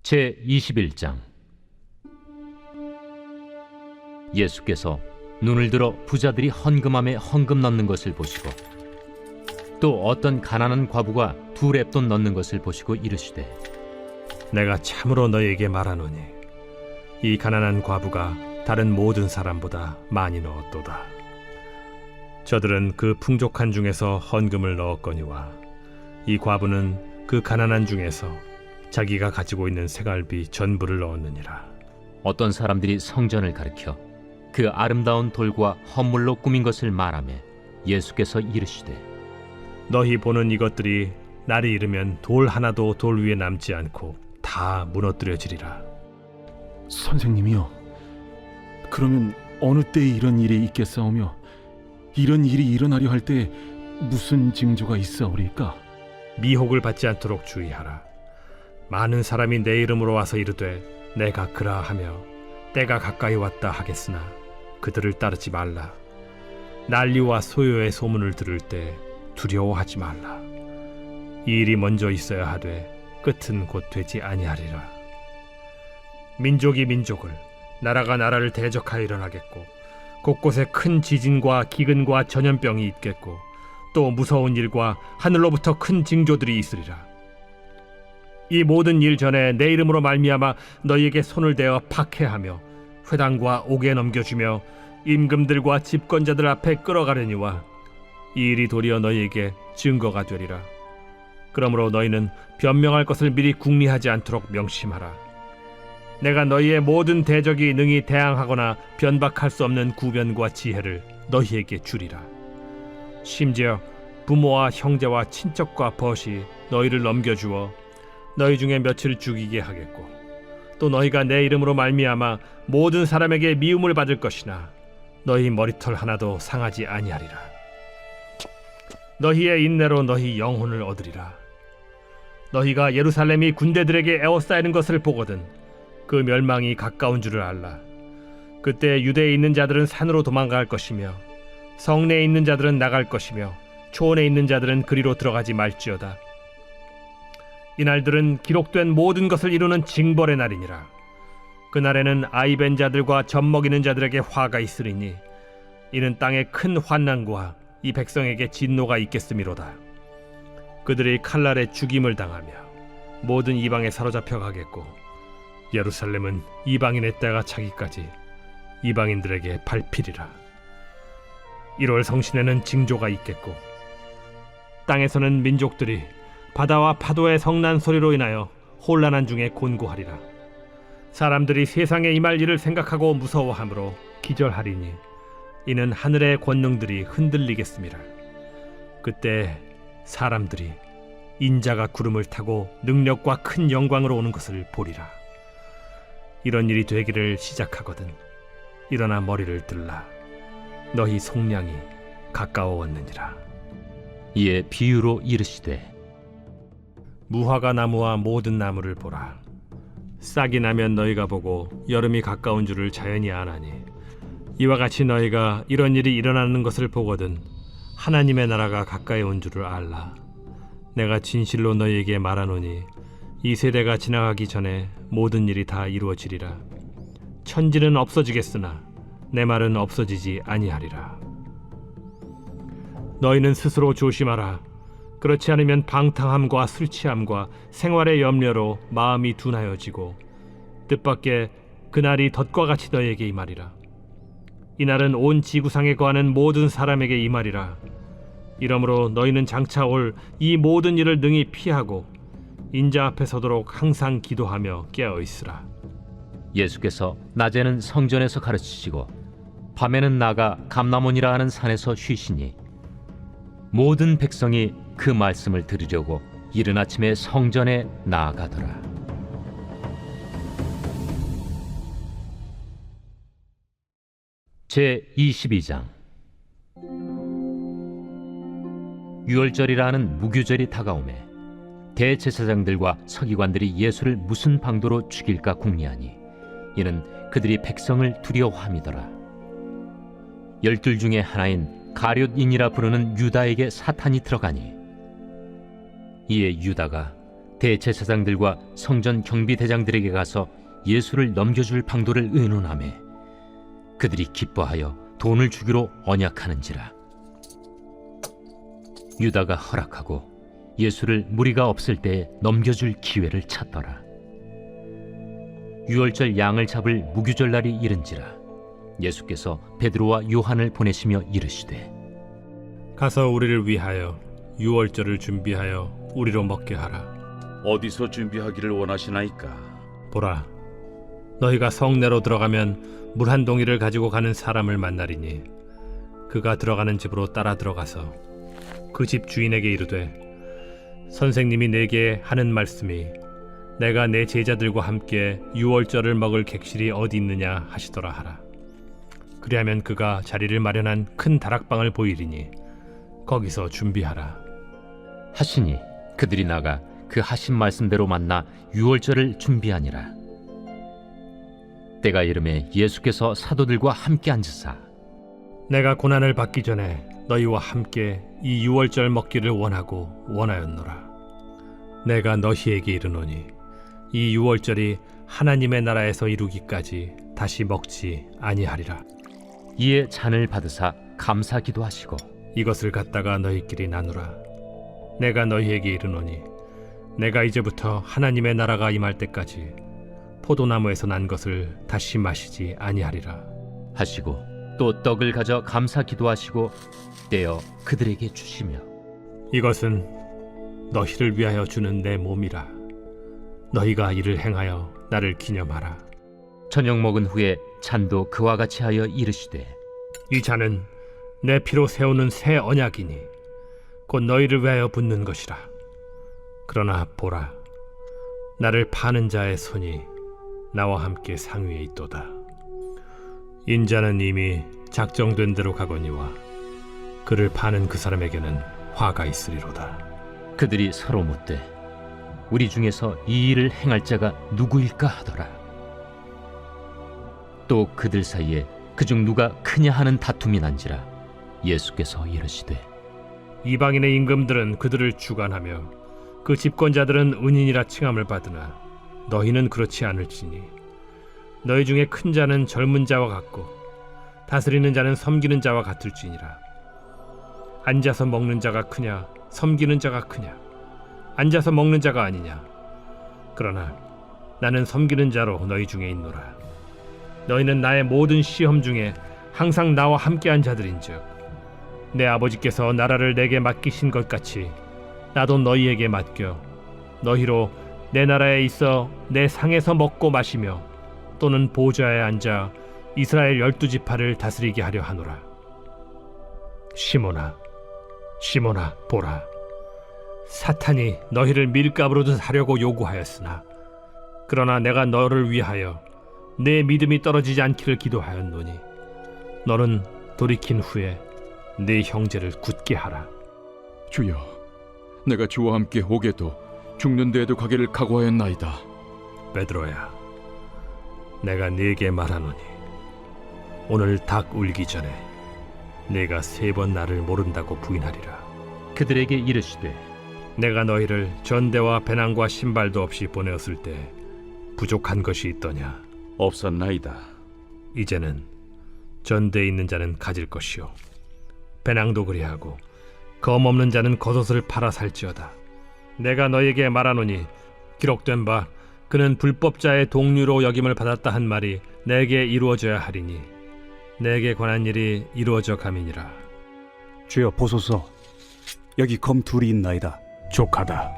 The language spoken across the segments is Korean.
제21장. 예수께서 눈을 들어 부자들이 헌금함에 헌금 넣는 것을 보시고 또 어떤 가난한 과부가 2렙돈 넣는 것을 보시고 이르시되, 내가 참으로 너희에게 말하노니 이 가난한 과부가 다른 모든 사람보다 많이 넣었도다. 저들은 그 풍족한 중에서 헌금을 넣었거니와 이 과부는 그 가난한 중에서 자기가 가지고 있는 생활비 전부를 넣었느니라. 어떤 사람들이 성전을 가리켜 그 아름다운 돌과 헌물로 꾸민 것을 말하며 예수께서 이르시되, 너희 보는 이것들이 날이 이르면 돌 하나도 돌 위에 남지 않고 다 무너뜨려지리라. 선생님이요, 그러면 어느 때에 이런 일이 있겠사오며 이런 일이 일어나려 할 때 무슨 징조가 있사오리까? 미혹을 받지 않도록 주의하라. 많은 사람이 내 이름으로 와서 이르되 내가 그라하며 때가 가까이 왔다 하겠으나 그들을 따르지 말라. 난리와 소요의 소문을 들을 때 두려워하지 말라. 이 일이 먼저 있어야 하되 끝은 곧 되지 아니하리라. 민족이 민족을, 나라가 나라를 대적하여 일어나겠고 곳곳에 큰 지진과 기근과 전염병이 있겠고 또 무서운 일과 하늘로부터 큰 징조들이 있으리라. 이 모든 일 전에 내 이름으로 말미암아 너희에게 손을 대어 박해하며 회당과 옥에 넘겨주며 임금들과 집권자들 앞에 끌어가려니와 이 일이 도리어 너희에게 증거가 되리라. 그러므로 너희는 변명할 것을 미리 궁리하지 않도록 명심하라. 내가 너희의 모든 대적이 능히 대항하거나 변박할 수 없는 구변과 지혜를 너희에게 주리라. 심지어 부모와 형제와 친척과 벗이 너희를 넘겨주어 너희 중에 며칠 죽이게 하겠고 또 너희가 내 이름으로 말미암아 모든 사람에게 미움을 받을 것이나 너희 머리털 하나도 상하지 아니하리라. 너희의 인내로 너희 영혼을 얻으리라. 너희가 예루살렘이 군대들에게 에워싸이는 것을 보거든 그 멸망이 가까운 줄을 알라. 그때 유대에 있는 자들은 산으로 도망갈 것이며 성내에 있는 자들은 나갈 것이며 초원에 있는 자들은 그리로 들어가지 말지어다. 이날들은 기록된 모든 것을 이루는 징벌의 날이니라. 그날에는 아이벤 자들과 젖먹이는 자들에게 화가 있으리니 이는 땅에 큰 환난과 이 백성에게 진노가 있겠음이로다. 그들이 칼날에 죽임을 당하며 모든 이방에 사로잡혀 가겠고 예루살렘은 이방인의 때가 차기까지 이방인들에게 밟히리라. 1월 성신에는 징조가 있겠고 땅에서는 민족들이 바다와 파도의 성난 소리로 인하여 혼란한 중에 곤고하리라. 사람들이 세상에 임할 일을 생각하고 무서워하므로 기절하리니 이는 하늘의 권능들이 흔들리겠음이라. 그때 사람들이 인자가 구름을 타고 능력과 큰 영광으로 오는 것을 보리라. 이런 일이 되기를 시작하거든 일어나 머리를 들라. 너희 속량이 가까워왔느니라. 이에 비유로 이르시되, 무화과 나무와 모든 나무를 보라. 싹이 나면 너희가 보고 여름이 가까운 줄을 자연히 아나니 이와 같이 너희가 이런 일이 일어나는 것을 보거든 하나님의 나라가 가까이 온 줄을 알라. 내가 진실로 너희에게 말하노니 이 세대가 지나가기 전에 모든 일이 다 이루어지리라. 천지는 없어지겠으나 내 말은 없어지지 아니하리라. 너희는 스스로 조심하라. 그렇지 않으면 방탕함과 술 취함과 생활의 염려로 마음이 둔하여지고 뜻밖의 그날이 덫과 같이 너희에게 임하리라. 이날은 온 지구상에 거하는 모든 사람에게 임하리라. 이러므로 너희는 장차 올 이 모든 일을 능히 피하고 인자 앞에 서도록 항상 기도하며 깨어있으라. 예수께서 낮에는 성전에서 가르치시고 밤에는 나가 감람원이라 하는 산에서 쉬시니 모든 백성이 그 말씀을 들으려고 이른 아침에 성전에 나아가더라. 제22장. 유월절이라 하는 무교절이 다가오매 대제사장들과 서기관들이 예수를 무슨 방도로 죽일까 궁리하니 이는 그들이 백성을 두려워함이더라. 12 중에 하나인 가룟인이라 부르는 유다에게 사탄이 들어가니 이에 유다가 대제사장들과 성전 경비대장들에게 가서 예수를 넘겨줄 방도를 의논하매 그들이 기뻐하여 돈을 주기로 언약하는지라. 유다가 허락하고 예수를 무리가 없을 때에 넘겨줄 기회를 찾더라. 유월절 양을 잡을 무교절 날이 이른지라. 예수께서 베드로와 요한을 보내시며 이르시되 가서 우리를 위하여 유월절을 준비하여 우리로 먹게 하라. 어디서 준비하기를 원하시나이까? 보라, 너희가 성내로 들어가면 물 한 동이를 가지고 가는 사람을 만나리니 그가 들어가는 집으로 따라 들어가서 그 집 주인에게 이르되 선생님이 내게 하는 말씀이 내가 내 제자들과 함께 유월절을 먹을 객실이 어디 있느냐 하시더라 하라. 그리하면 그가 자리를 마련한 큰 다락방을 보이리니 거기서 준비하라. 하시니 그들이 나가 그 하신 말씀대로 만나 유월절을 준비하니라. 때가 이름에 예수께서 사도들과 함께 앉으사 내가 고난을 받기 전에 너희와 함께 이 유월절 먹기를 원하였노라. 내가 너희에게 이르노니 이 유월절이 하나님의 나라에서 이루기까지 다시 먹지 아니하리라. 이에 잔을 받으사 감사 기도하시고 이것을 갖다가 너희끼리 나누라. 내가 너희에게 이르노니 내가 이제부터 하나님의 나라가 임할 때까지 포도나무에서 난 것을 다시 마시지 아니하리라 하시고 또 떡을 가져 감사 기도하시고 떼어 그들에게 주시며 이것은 너희를 위하여 주는 내 몸이라. 너희가 이를 행하여 나를 기념하라. 저녁 먹은 후에 잔도 그와 같이 하여 이르시되 이 잔은 내 피로 세우는 새 언약이니 곧 너희를 위하여 붓는 것이라. 그러나 보라, 나를 파는 자의 손이 나와 함께 상위에 있도다. 인자는 이미 작정된 대로 가거니와 그를 파는 그 사람에게는 화가 있으리로다. 그들이 서로 묻되 우리 중에서 이 일을 행할 자가 누구일까 하더라. 또 그들 사이에 그중 누가 크냐 하는 다툼이 난지라. 예수께서 이르시되 이방인의 임금들은 그들을 주관하며 그 집권자들은 은인이라 칭함을 받으나 너희는 그렇지 않을지니 너희 중에 큰 자는 젊은 자와 같고 다스리는 자는 섬기는 자와 같을지니라. 앉아서 먹는 자가 크냐 섬기는 자가 크냐? 앉아서 먹는 자가 아니냐? 그러나 나는 섬기는 자로 너희 중에 있노라. 너희는 나의 모든 시험 중에 항상 나와 함께한 자들인즉 내 아버지께서 나라를 내게 맡기신 것 같이 나도 너희에게 맡겨 너희로 내 나라에 있어 내 상에서 먹고 마시며 또는 보좌에 앉아 이스라엘 12지파를 다스리게 하려 하노라. 시몬아, 시몬아, 보라, 사탄이 너희를 밀가루로 하려고 요구하였으나 그러나 내가 너를 위하여 내 믿음이 떨어지지 않기를 기도하였노니 너는 돌이킨 후에 네 형제를 굳게 하라. 주여, 내가 주와 함께 오게도 죽는 데에도 가기를 각오하였나이다. 베드로야, 내가 네게 말하노니 오늘 닭 울기 전에 네가 3번 나를 모른다고 부인하리라. 그들에게 이르시되 내가 너희를 전대와 배낭과 신발도 없이 보내었을 때 부족한 것이 있더냐? 없었나이다. 이제는 전대에 있는 자는 가질 것이요 배낭도 그리하고 검 없는 자는 겉옷을 팔아 살지어다. 내가 너에게 말하노니 기록된 바 그는 불법자의 동류로 여김을 받았다 한 말이 내게 이루어져야 하리니 내게 관한 일이 이루어져 감이니라. 주여 보소서, 여기 검 둘이 있나이다. 족하다.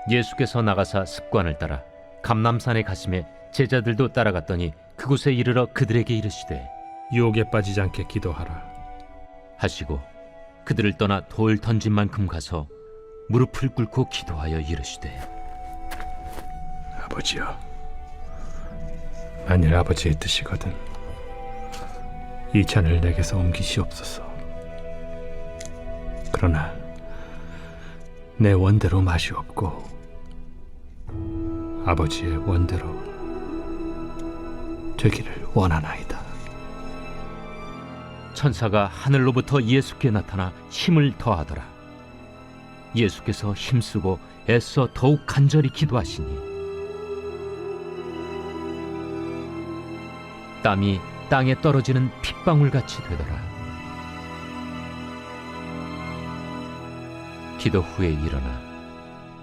예수께서 나가사 습관을 따라 감람산에 가심에 제자들도 따라갔더니 그곳에 이르러 그들에게 이르시되 유혹에 빠지지 않게 기도하라 하시고 그들을 떠나 돌 던진 만큼 가서 무릎을 꿇고 기도하여 이르시되 아버지여, 만일 아버지의 뜻이거든 이 잔을 내게서 옮기시옵소서. 그러나 내 원대로 마시옵고 아버지의 원대로 되기를 원하나이다. 천사가 하늘로부터 예수께 나타나 힘을 더하더라. 예수께서 힘쓰고 애써 더욱 간절히 기도하시니 땀이 땅에 떨어지는 핏방울같이 되더라. 기도 후에 일어나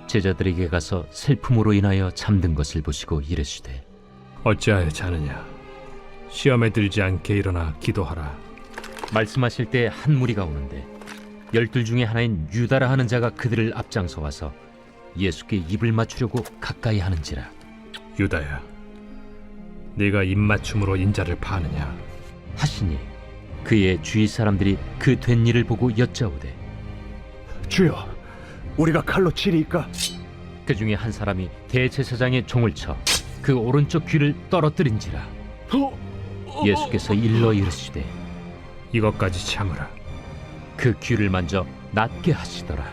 제자들에게 가서 슬픔으로 인하여 잠든 것을 보시고 이르시되 어찌하여 자느냐? 시험에 들지 않게 일어나 기도하라. 말씀하실 때 한 무리가 오는데 12 중에 하나인 유다라 하는 자가 그들을 앞장서 와서 예수께 입을 맞추려고 가까이 하는지라. 유다야, 네가 입맞춤으로 인자를 파느냐? 하시니 그의 주위 사람들이 그 된 일을 보고 여짜오되 주여, 우리가 칼로 치리이까? 그 중에 한 사람이 대제사장의 종을 쳐 그 오른쪽 귀를 떨어뜨린지라. 예수께서 일러 이르시되 이것까지 참으라. 그 귀를 만져 낫게 하시더라.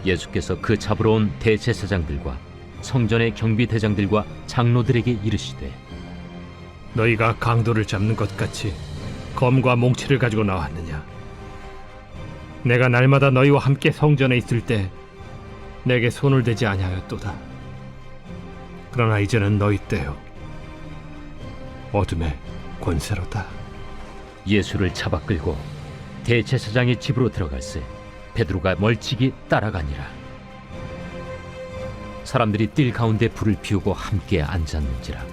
예수께서 그 잡으러 온 대제사장들과 성전의 경비대장들과 장로들에게 이르시되 너희가 강도를 잡는 것 같이 검과 몽치를 가지고 나왔느냐? 내가 날마다 너희와 함께 성전에 있을 때 내게 손을 대지 아니하였도다. 그러나 이제는 너희 때요 어둠의 권세로다. 예수를 잡아 끌고 대제사장의 집으로 들어갈새 베드로가 멀찍이 따라가니라. 사람들이 뜰 가운데 불을 피우고 함께 앉았는지라.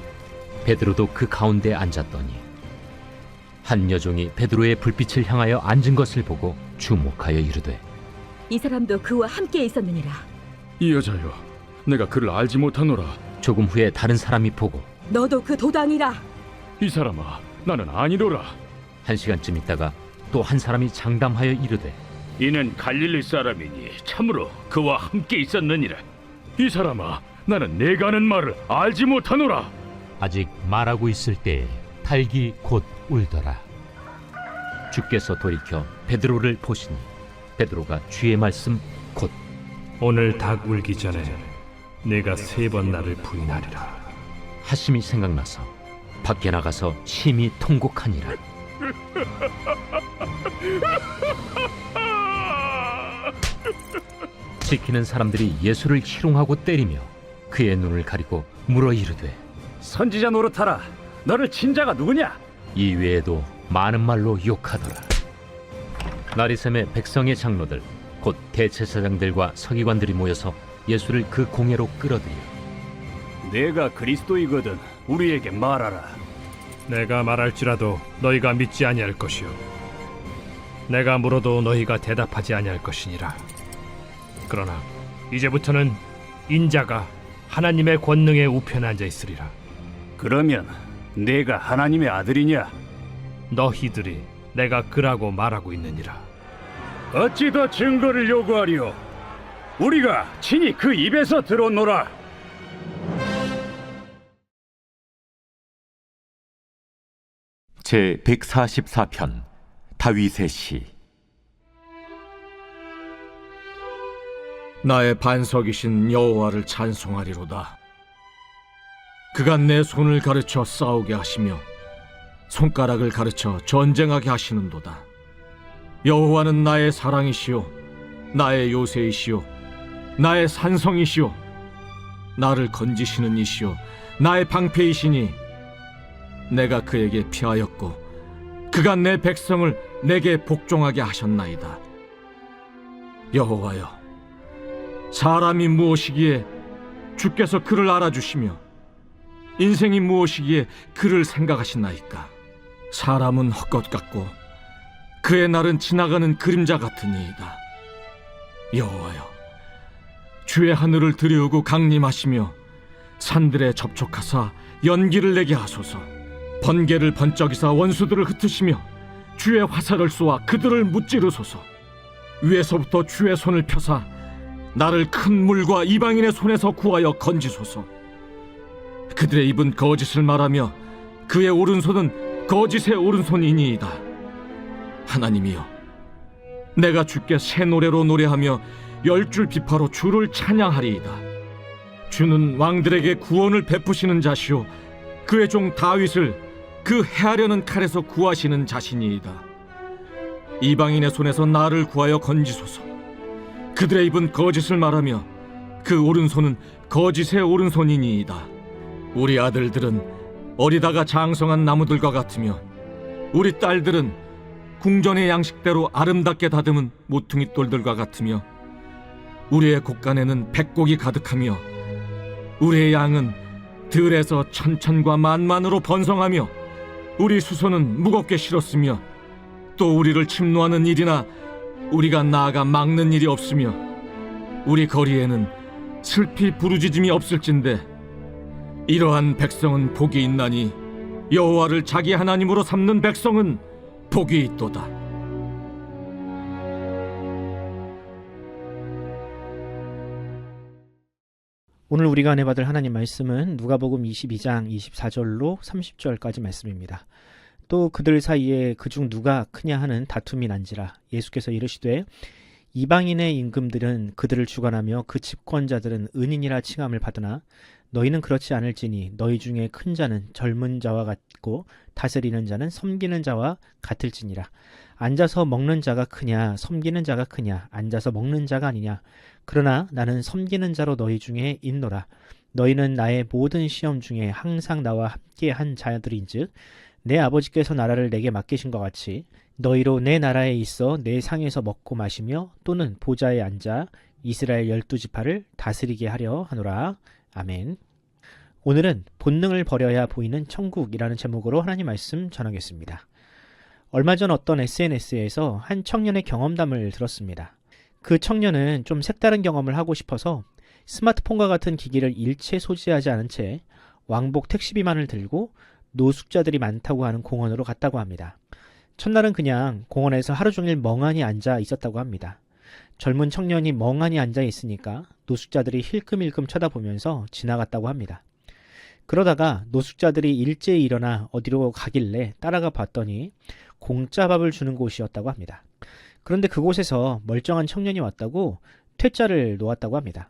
베드로도 그 가운데 앉았더니 한 여종이 베드로의 불빛을 향하여 앉은 것을 보고 주목하여 이르되 이 사람도 그와 함께 있었느니라. 이 여자여, 내가 그를 알지 못하노라. 조금 후에 다른 사람이 보고 너도 그 도당이라. 이 사람아, 나는 아니로라. 1시간쯤 있다가 또 한 사람이 장담하여 이르되 이는 갈릴리 사람이니 참으로 그와 함께 있었느니라. 이 사람아, 나는 내가 하는 말을 알지 못하노라. 아직 말하고 있을 때에 닭이 곧 울더라. 주께서 돌이켜 베드로를 보시니 베드로가 주의 말씀 곧 오늘 닭 울기 전에 내가 3번 나를 부인하리라 하심이 생각나서 밖에 나가서 심히 통곡하니라. 지키는 사람들이 예수를 희롱하고 때리며 그의 눈을 가리고 물어 이르되 선지자 노릇하라. 너를 친 자가 누구냐? 이 외에도 많은 말로 욕하더라. 나리샘의 백성의 장로들 곧 대제사장들과 서기관들이 모여서 예수를 그 공회로 끌어들여 내가 그리스도이거든 우리에게 말하라. 내가 말할지라도 너희가 믿지 아니할 것이요 내가 물어도 너희가 대답하지 아니할 것이니라. 그러나 이제부터는 인자가 하나님의 권능의 우편에 앉아 있으리라. 그러면 내가 하나님의 아들이냐? 너희들이 내가 그라고 말하고 있느니라. 어찌 더 증거를 요구하리요? 우리가 친히 그 입에서 들었노라. 제 144편 다윗의 시. 나의 반석이신 여호와를 찬송하리로다. 그가 내 손을 가르쳐 싸우게 하시며 손가락을 가르쳐 전쟁하게 하시는도다. 여호와는 나의 사랑이시요 나의 요새이시요 나의 산성이시요 나를 건지시는 이시요 나의 방패이시니 내가 그에게 피하였고 그가 내 백성을 내게 복종하게 하셨나이다. 여호와여, 사람이 무엇이기에 주께서 그를 알아주시며 인생이 무엇이기에 그를 생각하시나이까? 사람은 헛것 같고 그의 날은 지나가는 그림자 같으니이다. 여호와여, 주의 하늘을 들여오고 강림하시며 산들에 접촉하사 연기를 내게 하소서. 번개를 번쩍이사 원수들을 흩으시며 주의 화살을 쏘아 그들을 무찌르소서. 위에서부터 주의 손을 펴사 나를 큰 물과 이방인의 손에서 구하여 건지소서. 그들의 입은 거짓을 말하며 그의 오른손은 거짓의 오른손이니이다. 하나님이여, 내가 주께 새 노래로 노래하며 10줄 비파로 주를 찬양하리이다. 주는 왕들에게 구원을 베푸시는 자시오 그의 종 다윗을 그 해하려는 칼에서 구하시는 자신이이다. 이방인의 손에서 나를 구하여 건지소서. 그들의 입은 거짓을 말하며 그 오른손은 거짓의 오른손이니이다. 우리 아들들은 어리다가 장성한 나무들과 같으며 우리 딸들은 궁전의 양식대로 아름답게 다듬은 모퉁이 돌들과 같으며 우리의 곳간에는 백곡이 가득하며 우리의 양은 들에서 천천과 만만으로 번성하며 우리 수소는 무겁게 실었으며 또 우리를 침노하는 일이나 우리가 나아가 막는 일이 없으며 우리 거리에는 슬피 부르짖음이 없을진데 이러한 백성은 복이 있나니 여호와를 자기 하나님으로 삼는 백성은 복이 있도다. 오늘 우리가 은혜받을 하나님 말씀은 누가복음 22장 24절로 30절까지 말씀입니다. 또 그들 사이에 그중 누가 크냐 하는 다툼이 난지라. 예수께서 이르시되 이방인의 임금들은 그들을 주관하며 그 집권자들은 은인이라 칭함을 받으나 너희는 그렇지 않을지니 너희 중에 큰 자는 젊은 자와 같고 다스리는 자는 섬기는 자와 같을지니라. 앉아서 먹는 자가 크냐 섬기는 자가 크냐 앉아서 먹는 자가 아니냐. 그러나 나는 섬기는 자로 너희 중에 있노라. 너희는 나의 모든 시험 중에 항상 나와 함께 한 자들인즉 내 아버지께서 나라를 내게 맡기신 것 같이 너희로 내 나라에 있어 내 상에서 먹고 마시며 또는 보좌에 앉아 이스라엘 12지파를 다스리게 하려 하노라. 아멘. 오늘은 본능을 버려야 보이는 천국이라는 제목으로 하나님 말씀 전하겠습니다. 얼마 전 어떤 SNS에서 한 청년의 경험담을 들었습니다. 그 청년은 좀 색다른 경험을 하고 싶어서 스마트폰과 같은 기기를 일체 소지하지 않은 채 왕복 택시비만을 들고 노숙자들이 많다고 하는 공원으로 갔다고 합니다. 첫날은 그냥 공원에서 하루 종일 멍하니 앉아 있었다고 합니다. 젊은 청년이 멍하니 앉아 있으니까 노숙자들이 힐끔힐끔 쳐다보면서 지나갔다고 합니다. 그러다가 노숙자들이 일제히 일어나 어디로 가길래 따라가 봤더니 공짜 밥을 주는 곳이었다고 합니다. 그런데 그곳에서 멀쩡한 청년이 왔다고 퇴짜를 놓았다고 합니다.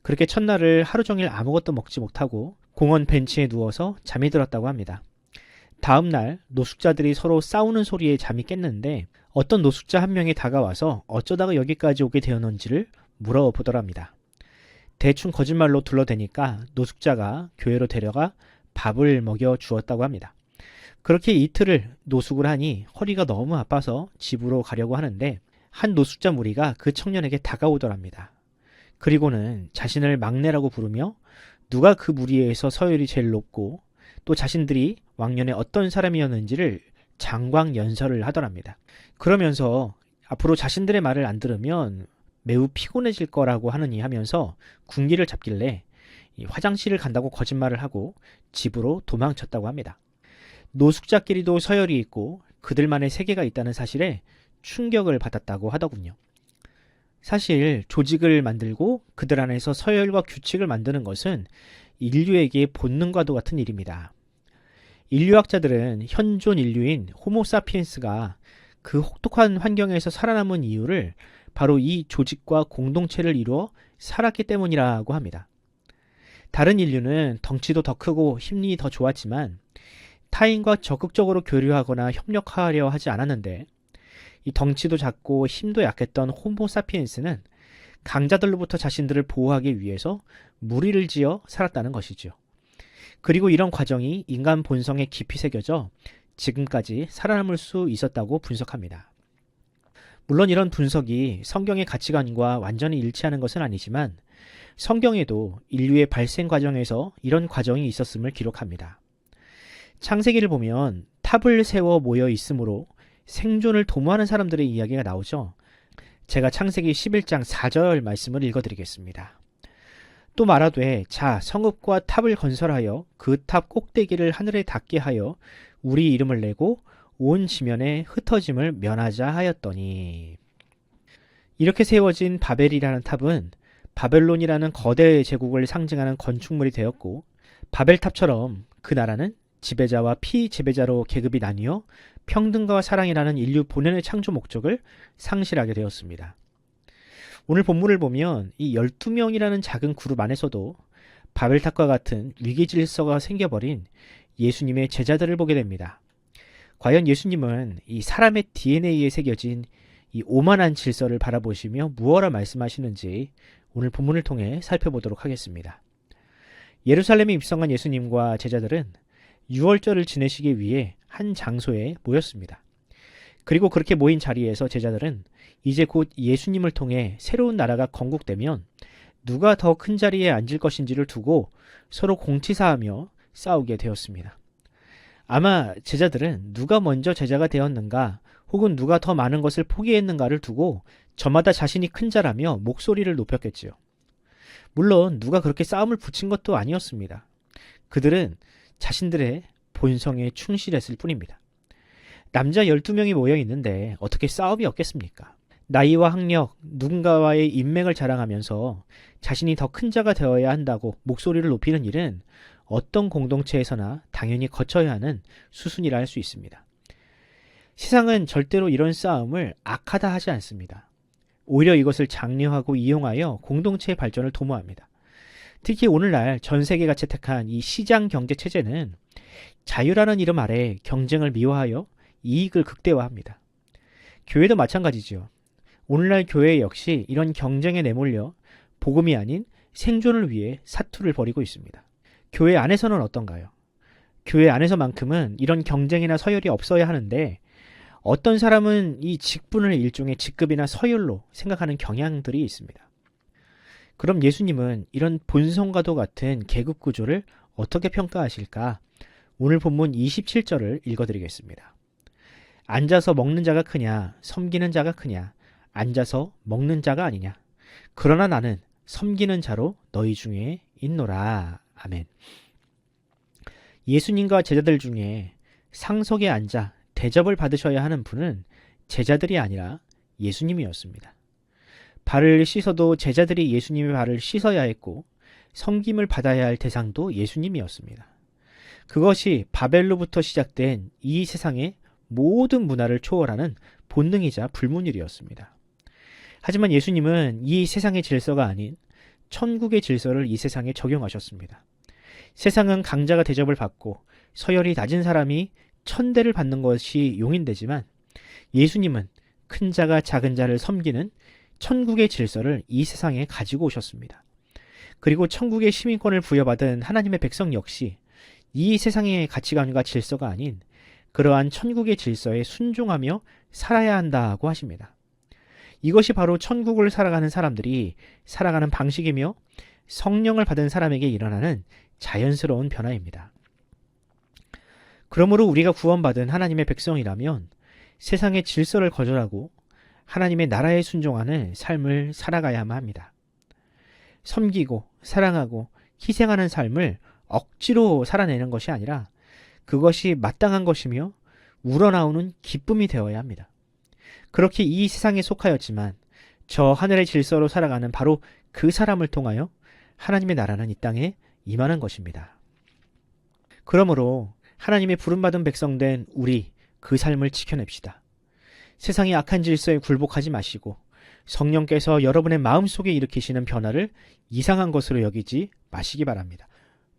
그렇게 첫날을 하루 종일 아무것도 먹지 못하고 공원 벤치에 누워서 잠이 들었다고 합니다. 다음 날 노숙자들이 서로 싸우는 소리에 잠이 깼는데 어떤 노숙자 한 명이 다가와서 어쩌다가 여기까지 오게 되었는지를 물어보더랍니다. 대충 거짓말로 둘러대니까 노숙자가 교회로 데려가 밥을 먹여 주었다고 합니다. 그렇게 이틀을 노숙을 하니 허리가 너무 아파서 집으로 가려고 하는데 한 노숙자 무리가 그 청년에게 다가오더랍니다. 그리고는 자신을 막내라고 부르며 누가 그 무리에서 서열이 제일 높고 또 자신들이 왕년에 어떤 사람이었는지를 장광연설을 하더랍니다. 그러면서 앞으로 자신들의 말을 안 들으면 매우 피곤해질 거라고 하느니 하면서 군기를 잡길래 화장실을 간다고 거짓말을 하고 집으로 도망쳤다고 합니다. 노숙자끼리도 서열이 있고 그들만의 세계가 있다는 사실에 충격을 받았다고 하더군요. 사실 조직을 만들고 그들 안에서 서열과 규칙을 만드는 것은 인류에게 본능과도 같은 일입니다. 인류학자들은 현존 인류인 호모사피엔스가 그 혹독한 환경에서 살아남은 이유를 바로 이 조직과 공동체를 이루어 살았기 때문이라고 합니다. 다른 인류는 덩치도 더 크고 힘이 더 좋았지만 타인과 적극적으로 교류하거나 협력하려 하지 않았는데 이 덩치도 작고 힘도 약했던 호모사피엔스는 강자들로부터 자신들을 보호하기 위해서 무리를 지어 살았다는 것이죠. 그리고 이런 과정이 인간 본성에 깊이 새겨져 지금까지 살아남을 수 있었다고 분석합니다. 물론 이런 분석이 성경의 가치관과 완전히 일치하는 것은 아니지만 성경에도 인류의 발생 과정에서 이런 과정이 있었음을 기록합니다. 창세기를 보면 탑을 세워 모여 있으므로 생존을 도모하는 사람들의 이야기가 나오죠. 제가 창세기 11장 4절 말씀을 읽어드리겠습니다. 또 말하되 자 성읍과 탑을 건설하여 그 탑 꼭대기를 하늘에 닿게 하여 우리 이름을 내고 온 지면에 흩어짐을 면하자 하였더니. 이렇게 세워진 바벨이라는 탑은 바벨론이라는 거대 제국을 상징하는 건축물이 되었고 바벨탑처럼 그 나라는 지배자와 피지배자로 계급이 나뉘어 평등과 사랑이라는 인류 본연의 창조 목적을 상실하게 되었습니다. 오늘 본문을 보면 이 12명이라는 작은 그룹 안에서도 바벨탑과 같은 위기 질서가 생겨버린 예수님의 제자들을 보게 됩니다. 과연 예수님은 이 사람의 DNA에 새겨진 이 오만한 질서를 바라보시며 무엇라 말씀하시는지 오늘 본문을 통해 살펴보도록 하겠습니다. 예루살렘에 입성한 예수님과 제자들은 유월절을 지내시기 위해 한 장소에 모였습니다. 그리고 그렇게 모인 자리에서 제자들은 이제 곧 예수님을 통해 새로운 나라가 건국되면 누가 더 큰 자리에 앉을 것인지를 두고 서로 공치사하며 싸우게 되었습니다. 아마 제자들은 누가 먼저 제자가 되었는가 혹은 누가 더 많은 것을 포기했는가를 두고 저마다 자신이 큰 자라며 목소리를 높였겠지요. 물론 누가 그렇게 싸움을 붙인 것도 아니었습니다. 그들은 자신들의 본성에 충실했을 뿐입니다. 남자 12명이 모여 있는데 어떻게 싸움이 없겠습니까? 나이와 학력, 누군가와의 인맥을 자랑하면서 자신이 더 큰 자가 되어야 한다고 목소리를 높이는 일은 어떤 공동체에서나 당연히 거쳐야 하는 수순이라 할 수 있습니다. 세상은 절대로 이런 싸움을 악하다 하지 않습니다. 오히려 이것을 장려하고 이용하여 공동체의 발전을 도모합니다. 특히 오늘날 전 세계가 채택한 이 시장 경제 체제는 자유라는 이름 아래 경쟁을 미화하여 이익을 극대화합니다. 교회도 마찬가지지요. 오늘날 교회 역시 이런 경쟁에 내몰려 복음이 아닌 생존을 위해 사투를 벌이고 있습니다. 교회 안에서는 어떤가요? 교회 안에서만큼은 이런 경쟁이나 서열이 없어야 하는데 어떤 사람은 이 직분을 일종의 직급이나 서열로 생각하는 경향들이 있습니다. 그럼 예수님은 이런 본성과도 같은 계급 구조를 어떻게 평가하실까? 오늘 본문 27절을 읽어드리겠습니다. 앉아서 먹는 자가 크냐, 섬기는 자가 크냐, 앉아서 먹는 자가 아니냐. 그러나 나는 섬기는 자로 너희 중에 있노라. 아멘. 예수님과 제자들 중에 상석에 앉아 대접을 받으셔야 하는 분은 제자들이 아니라 예수님이었습니다. 발을 씻어도 제자들이 예수님의 발을 씻어야 했고 섬김을 받아야 할 대상도 예수님이었습니다. 그것이 바벨로부터 시작된 이 세상의 모든 문화를 초월하는 본능이자 불문율이었습니다. 하지만 예수님은 이 세상의 질서가 아닌 천국의 질서를 이 세상에 적용하셨습니다. 세상은 강자가 대접을 받고 서열이 낮은 사람이 천대를 받는 것이 용인되지만 예수님은 큰 자가 작은 자를 섬기는 천국의 질서를 이 세상에 가지고 오셨습니다. 그리고 천국의 시민권을 부여받은 하나님의 백성 역시 이 세상의 가치관과 질서가 아닌 그러한 천국의 질서에 순종하며 살아야 한다고 하십니다. 이것이 바로 천국을 살아가는 사람들이 살아가는 방식이며 성령을 받은 사람에게 일어나는 자연스러운 변화입니다. 그러므로 우리가 구원받은 하나님의 백성이라면 세상의 질서를 거절하고 하나님의 나라에 순종하는 삶을 살아가야만 합니다. 섬기고 사랑하고 희생하는 삶을 억지로 살아내는 것이 아니라 그것이 마땅한 것이며 우러나오는 기쁨이 되어야 합니다. 그렇게 이 세상에 속하였지만 저 하늘의 질서로 살아가는 바로 그 사람을 통하여 하나님의 나라는 이 땅에 임하는 것입니다. 그러므로 하나님의 부름받은 백성된 우리 그 삶을 지켜냅시다. 세상의 악한 질서에 굴복하지 마시고 성령께서 여러분의 마음속에 일으키시는 변화를 이상한 것으로 여기지 마시기 바랍니다.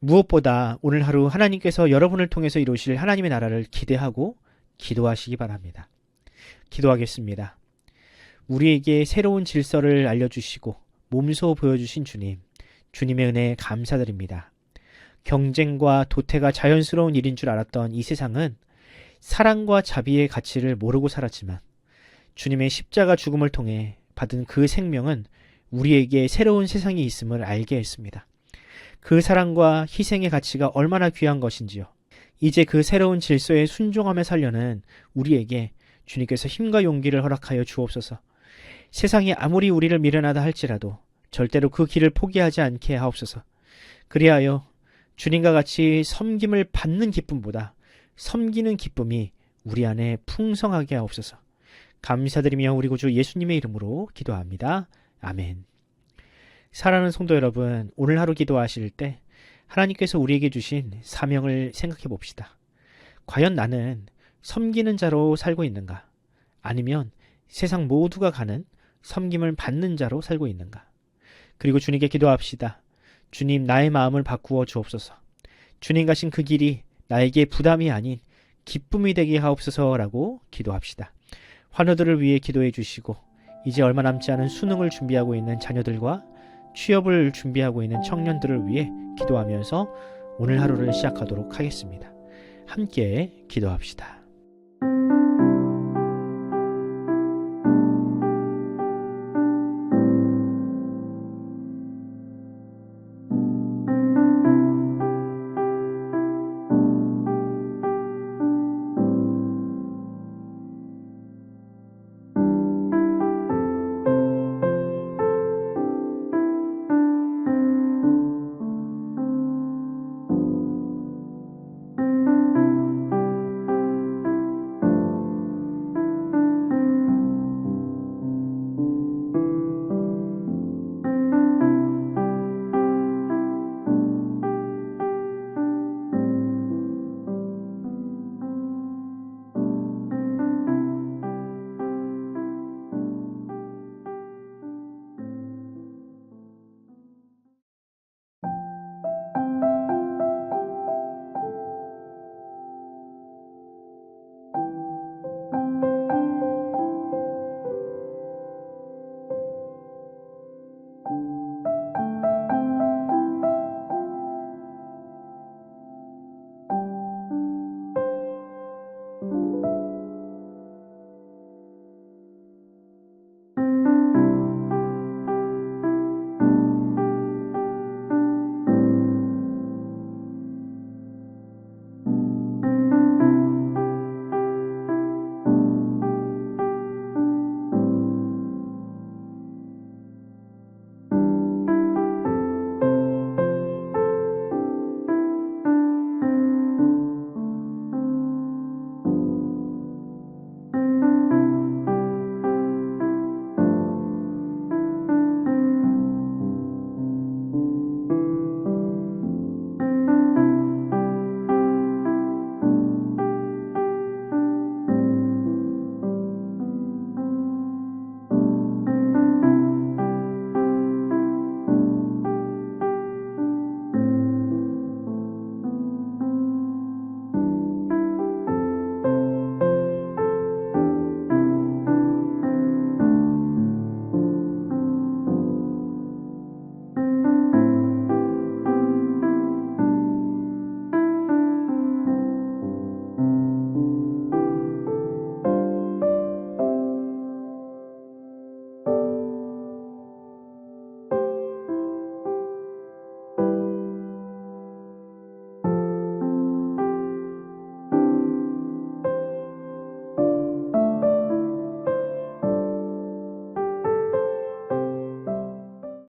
무엇보다 오늘 하루 하나님께서 여러분을 통해서 이루실 하나님의 나라를 기대하고 기도하시기 바랍니다. 기도하겠습니다. 우리에게 새로운 질서를 알려주시고 몸소 보여주신 주님, 주님의 은혜에 감사드립니다. 경쟁과 도태가 자연스러운 일인 줄 알았던 이 세상은 사랑과 자비의 가치를 모르고 살았지만 주님의 십자가 죽음을 통해 받은 그 생명은 우리에게 새로운 세상이 있음을 알게 했습니다. 그 사랑과 희생의 가치가 얼마나 귀한 것인지요. 이제 그 새로운 질서에 순종하며 살려는 우리에게 주님께서 힘과 용기를 허락하여 주옵소서. 세상이 아무리 우리를 미련하다 할지라도 절대로 그 길을 포기하지 않게 하옵소서. 그리하여 주님과 같이 섬김을 받는 기쁨보다 섬기는 기쁨이 우리 안에 풍성하게 하옵소서. 감사드리며 우리 구주 예수님의 이름으로 기도합니다. 아멘. 사랑하는 성도 여러분, 오늘 하루 기도하실 때 하나님께서 우리에게 주신 사명을 생각해 봅시다. 과연 나는 섬기는 자로 살고 있는가? 아니면 세상 모두가 가는 섬김을 받는 자로 살고 있는가? 그리고 주님께 기도합시다. 주님, 나의 마음을 바꾸어 주옵소서. 주님 가신 그 길이 나에게 부담이 아닌 기쁨이 되게 하옵소서라고 기도합시다. 환우들을 위해 기도해 주시고 이제 얼마 남지 않은 수능을 준비하고 있는 자녀들과 취업을 준비하고 있는 청년들을 위해 기도하면서 오늘 하루를 시작하도록 하겠습니다. 함께 기도합시다.